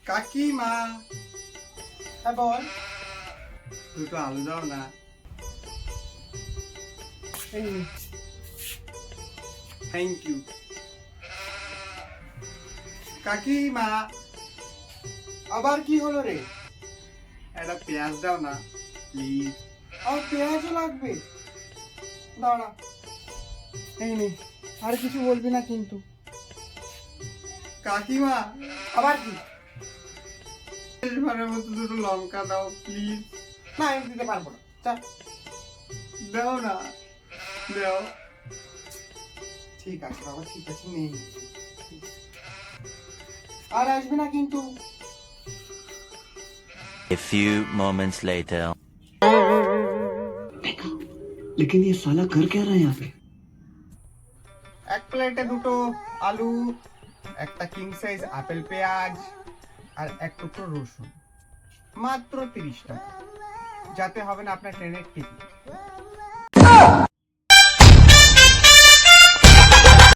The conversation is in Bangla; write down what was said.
কাকিমা, হ্যাঁ বল। দুটো আলু দাও না। এই নে। Thank you. কাকিমা, আবার কি হলো রে? একটা পেঁয়াজ দাও না প্লিজ। আমার পেঁয়াজও লাগবে, দাঁড়া। এই নে, আর কিছু বলবি না কিন্তু। কাকিমা, আবার কি? শেষবারের মতো দুটো লঙ্কা দাও প্লিজ। না, আমি দিতে পারবো না, চল। দাও না, দাও। ঠিক আছে বাবা, ঠিক আছে, নেই। আর আসবি না কিন্তু। A few moments later. लेकिन ये साला कर क्या रहा है यहाँ पे? এক প্লেটে দুটো আলু, একটা কিং সাইজ আপেল পেঁয়াজ, আর এক টুকরো রসুন, মাত্র 30 টাকা। যাতে হবে না আপনার ট্রেনের টিকিট।